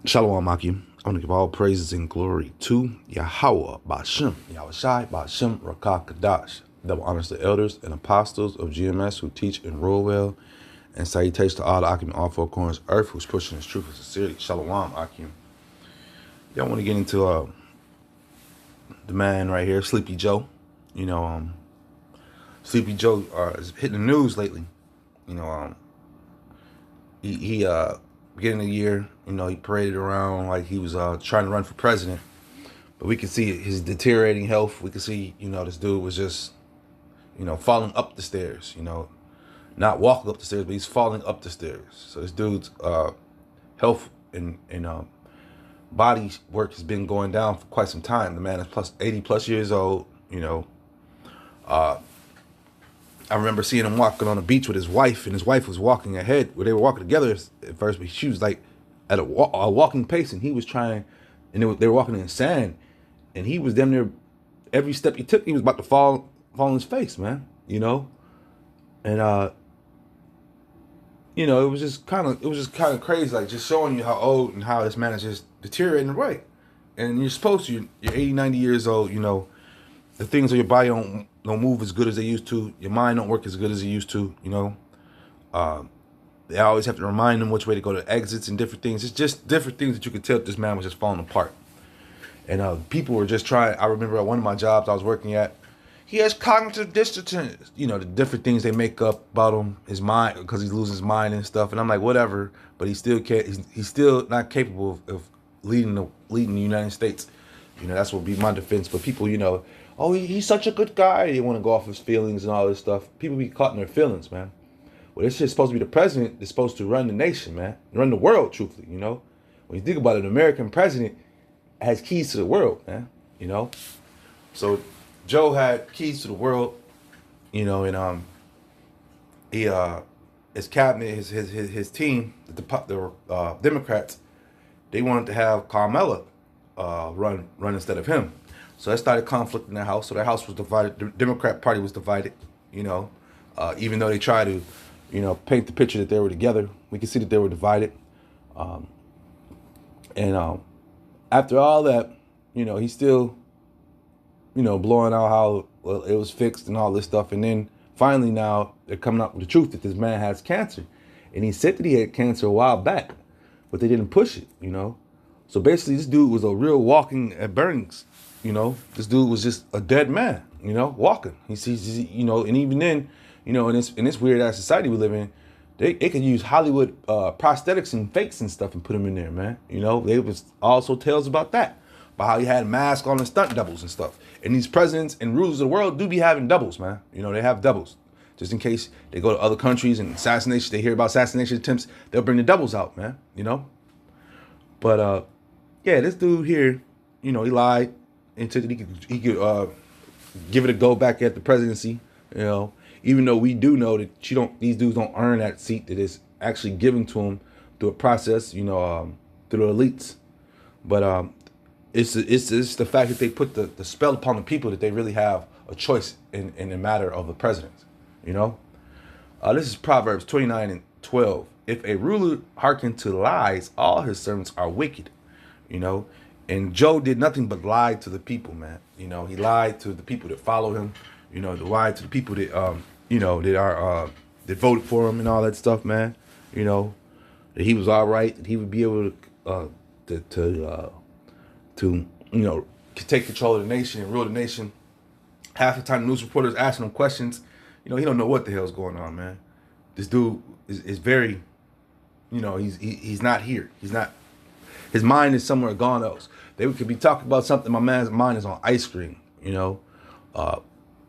Shalom, Akim. I want to give all praises and glory to Yahweh, Bashem, Yahushai, Bashem, Rakah, Kadash. Double honors to elders and apostles of GMS who teach and rule well. And salutation to all the Akim in all four corners of earth who's pushing his truth and sincerity. Shalom, Akim. Y'all want to get into the man right here, Sleepy Joe. Sleepy Joe is hitting the news lately. He beginning of the year, he paraded around like he was trying to run for president. But we can see his deteriorating health. We can see, this dude was just, falling up the stairs, not walking up the stairs, but he's falling up the stairs. So this dude's health and body work has been going down for quite some time. The man is 80 plus years old, I remember seeing him walking on the beach with his wife, and his wife was walking ahead. Well, they were walking together at first, but she was like at a walking pace, and he was trying, and they were walking in sand, and he was damn near every step he took, he was about to fall on his face, man. And it was just kind of crazy, like just showing you how old and how this man is just deteriorating away. And you're supposed to, you're 80, 90 years old, the things of your body don't move as good as they used to. Your mind don't work as good as it used to, They always have to remind them which way to go to exits and different things. It's just different things that you could tell that this man was just falling apart. And people were just trying. I remember at one of my jobs I was working at, he has cognitive dissonance. The different things they make up about him, his mind, because he's losing his mind and stuff. And I'm like, whatever. But he still can't. He's still not capable of leading the United States. That's what would be my defense. But people, oh, he's such a good guy. They want to go off his feelings and all this stuff. People be caught in their feelings, man. Well, this shit's supposed to be the president that's supposed to run the nation, man. Run the world, truthfully, When you think about it, an American president has keys to the world, man, So Joe had keys to the world, and he his cabinet, his team, the Democrats, they wanted to have Carmella run instead of him. So that started conflict in the House. So the House was divided. The Democrat Party was divided, even though they tried to, paint the picture that they were together. We can see that they were divided. And after all that, he's still, blowing out how well it was fixed and all this stuff. And then finally now they're coming up with the truth that this man has cancer. And he said that he had cancer a while back, but they didn't push it, So basically this dude was a real walking at Burnings. This dude was just a dead man, walking. He's and even then, in this weird ass society we live in, they could use Hollywood prosthetics and fakes and stuff and put him in there, man. They was also tales about that, about how he had masks on and stunt doubles and stuff. And these presidents and rulers of the world do be having doubles, man. They have doubles. Just in case they go to other countries and assassination, they hear about assassination attempts, they'll bring the doubles out, man. But yeah, this dude here, he lied into that he could give it a go back at the presidency, even though we do know that these dudes don't earn that seat that is actually given to them through a process, through the elites. But it's the fact that they put the spell upon the people that they really have a choice in the matter of the president, This is Proverbs 29:12. If a ruler hearken to lies, all his servants are wicked, And Joe did nothing but lie to the people, man. He lied to the people that follow him. Lied to the people that that voted for him and all that stuff, man. That he was all right, that he would be able to take control of the nation and rule the nation. Half the time, the news reporters asking him questions. He don't know what the hell's going on, man. This dude is very, he's not here. He's not. His mind is somewhere gone else. They could be talking about something. My man's mind is on ice cream.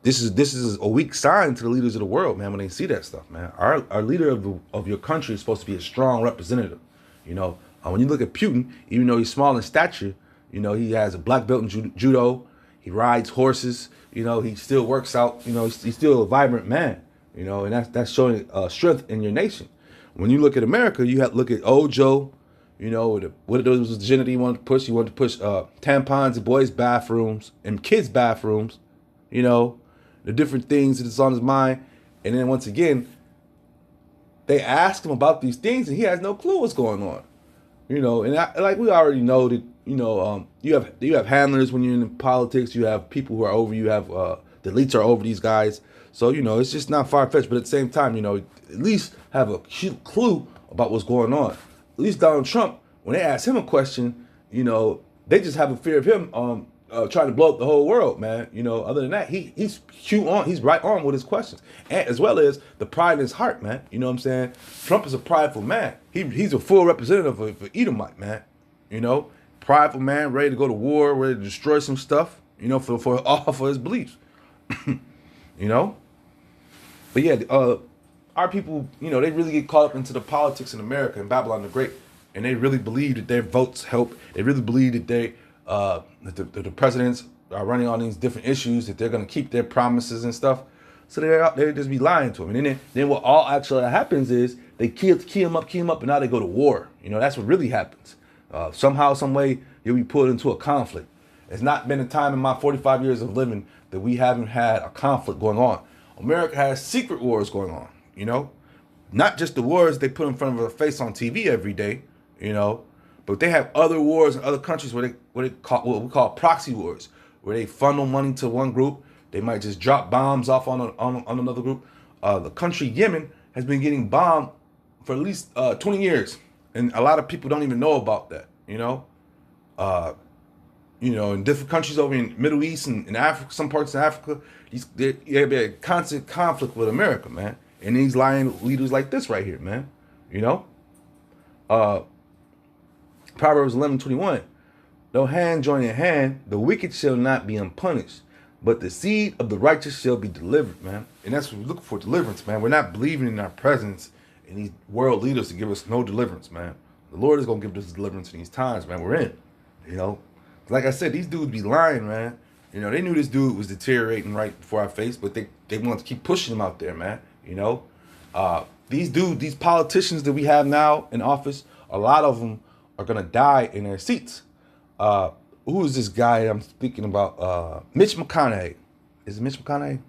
This is a weak sign to the leaders of the world, man. When they see that stuff, man. Our leader of your country is supposed to be a strong representative. When you look at Putin, even though he's small in stature, he has a black belt in judo. He rides horses. He still works out. He's still a vibrant man. And that's showing strength in your nation. When you look at America, you have to look at old Joe. What was the agenda he wanted to push? He wanted to push tampons in boys' bathrooms and kids' bathrooms, the different things that's on his mind. And then once again, they ask him about these things and he has no clue what's going on. And like we already know that, you have handlers when you're in politics. You have people who are over. You have the elites are over these guys. So it's just not far fetched. But at the same time, at least have a clue about what's going on. At least Donald Trump, when they ask him a question, they just have a fear of him trying to blow up the whole world, man. Other than that, he's he's right on with his questions, and as well as the pride in his heart, man. You know what I'm saying? Trump is a prideful man. He's a full representative of Edomite, man. Prideful man, ready to go to war, ready to destroy some stuff. For all for his beliefs. you know. But yeah, our people, they really get caught up into the politics in America and Babylon the Great, and they really believe that their votes help. They really believe that the presidents are running on these different issues, that they're going to keep their promises and stuff. So they just be lying to them. And then what all actually happens is they key him up, and now they go to war. That's what really happens. Somehow, some way, you'll be pulled into a conflict. It's not been a time in my 45 years of living that we haven't had a conflict going on. America has secret wars going on, not just the wars they put in front of our face on TV every day, but they have other wars in other countries where what we call proxy wars, where they funnel money to one group. They might just drop bombs off on another group. The country Yemen has been getting bombed for at least 20 years, and a lot of people don't even know about that, in different countries over in Middle East and Africa, some parts of Africa, there be a constant conflict with America, man. And these lying leaders like this right here, man. Proverbs 11:21. No hand join in hand, the wicked shall not be unpunished, but the seed of the righteous shall be delivered, man. And that's what we're looking for, deliverance, man. We're not believing in our presence and these world leaders to give us no deliverance, man. The Lord is going to give us deliverance in these times, man. We're in, Like I said, these dudes be lying, man. They knew this dude was deteriorating right before our face, but they want to keep pushing him out there, man. These politicians that we have now in office, a lot of them are going to die in their seats. Who is this guy I'm speaking about? Mitch McConaughey. Is it Mitch McConaughey?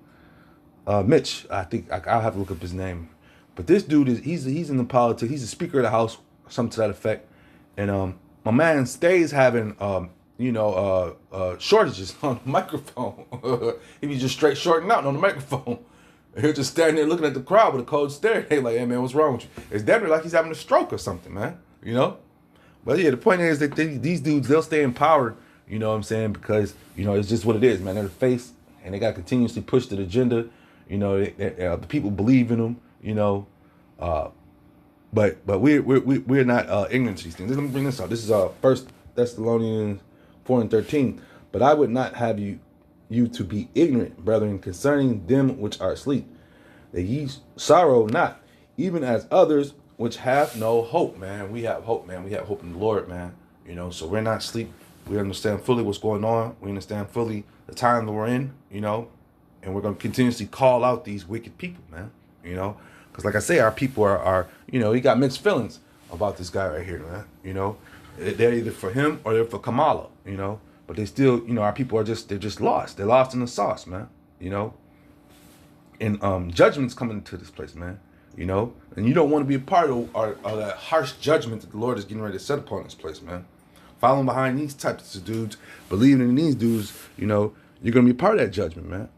Mitch, I think I'll have to look up his name. But this dude he's in the politics. He's the Speaker of the House, something to that effect. And my man stays having shortages on the microphone. He be just straight shorting out on the microphone. He'll just stand there looking at the crowd with a cold stare. They like, hey man, what's wrong with you? It's definitely like he's having a stroke or something, man. But yeah, the point is that these dudes, they'll stay in power, because, it's just what it is, man. They're the face, and they got to continuously push the agenda. The people believe in them, But we're not ignorant to these things. Let me bring this up. This is 1 Thessalonians 4:13. But I would not have you to be ignorant, brethren, concerning them which are asleep, that ye sorrow not, even as others which have no hope, man. We have hope, man. We have hope in the Lord, man. So we're not asleep. We understand fully what's going on. We understand fully the time that we're in, and we're going to continuously call out these wicked people, man. Because like I say, our people are he got mixed feelings about this guy right here, man. They're either for him or they're for Kamala, But they still, our people are they're just lost. They're lost in the sauce, man. And judgment's coming into this place, man. And you don't want to be a part of that harsh judgment that the Lord is getting ready to set upon this place, man. Following behind these types of dudes, believing in these dudes, you're going to be part of that judgment, man.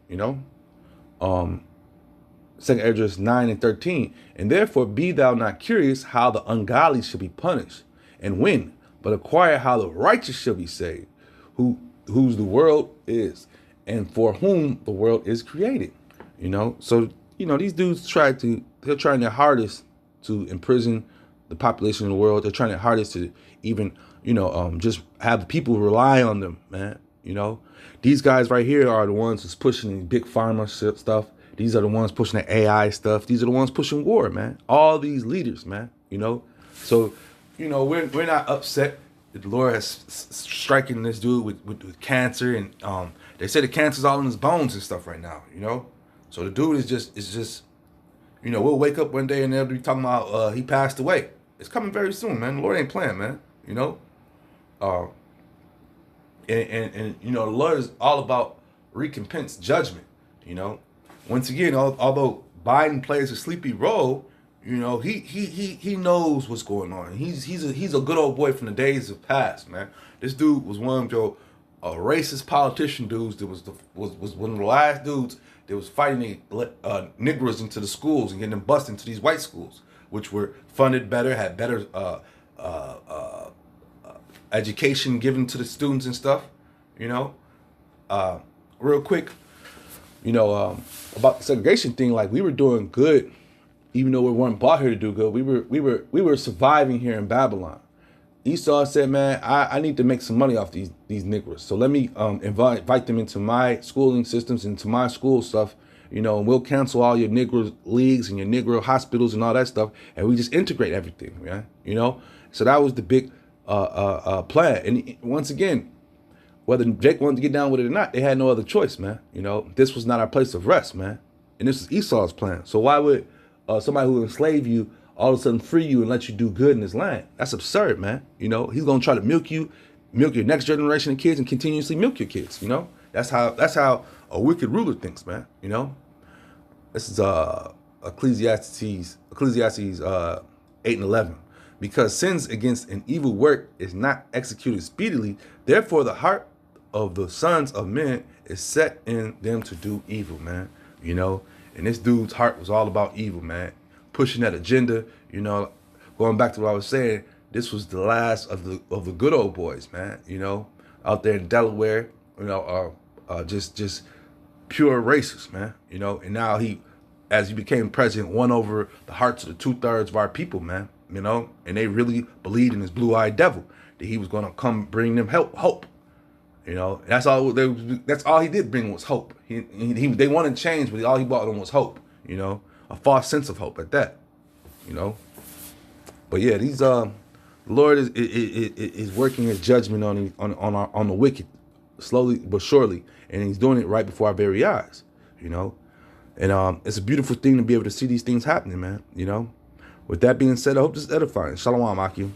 2 Esdras 9:13. And therefore be thou not curious how the ungodly shall be punished, and when, but acquire how the righteous shall be saved, whose the world is, and for whom the world is created. So these dudes they're trying their hardest to imprison the population of the world. They're trying their hardest to even just have the people rely on them, man. These guys right here are the ones that's pushing the big pharma stuff. These are the ones pushing the AI stuff. These are the ones pushing war, man. All these leaders, man. So we're not upset that the Lord has striking this dude with cancer, and they say the cancer's all in his bones and stuff right now. So the dude is just we'll wake up one day and they'll be talking about he passed away. It's coming very soon, man. The Lord ain't playing, man. And the Lord is all about recompense, judgment. Once again, although Biden plays a sleepy role, You know, he knows what's going on. He's a good old boy from the days of past, man. This dude was one of your racist politician dudes that was one of the last dudes that was fighting the Negroes into the schools and getting them bused into these white schools, which were funded better, had better education given to the students and stuff. You know, real quick, you know, about the segregation thing, like we were doing good, even though we weren't brought here to do good. We were surviving here in Babylon. Esau said, "Man, I need to make some money off these Negroes. So let me invite them into my schooling systems, into my school stuff. You know, and we'll cancel all your Negro leagues and your Negro hospitals and all that stuff, and we just integrate everything, man. You know, so that was the big plan. And once again, whether Jake wanted to get down with it or not, they had no other choice, man. You know, this was not our place of rest, man. And this is Esau's plan. So why would somebody who will enslave you all of a sudden free you and let you do good in this land? That's absurd, man. You know, he's gonna try to milk your next generation of kids and continuously milk your kids. You know, that's how a wicked ruler thinks, man. You know, this is Ecclesiastes 8:11. Because sins against an evil work is not executed speedily, therefore the heart of the sons of men is set in them to do evil, man. You know, and this dude's heart was all about evil, man. Pushing that agenda, you know, going back to what I was saying, this was the last of the good old boys, man, you know, out there in Delaware, you know, just pure racist, man, you know, and now he, as he became president, won over the hearts of the 2/3 of our people, man, you know, and they really believed in this blue-eyed devil, that he was going to come bring them hope. You know, that's all he did bring was hope. They wanted change, but all he brought them was hope. You know, a false sense of hope at that. You know, but yeah, the Lord is working His judgment on the wicked, slowly but surely, and He's doing it right before our very eyes. You know, and it's a beautiful thing to be able to see these things happening, man. You know, with that being said, I hope this is edifying. Shalom, Akim.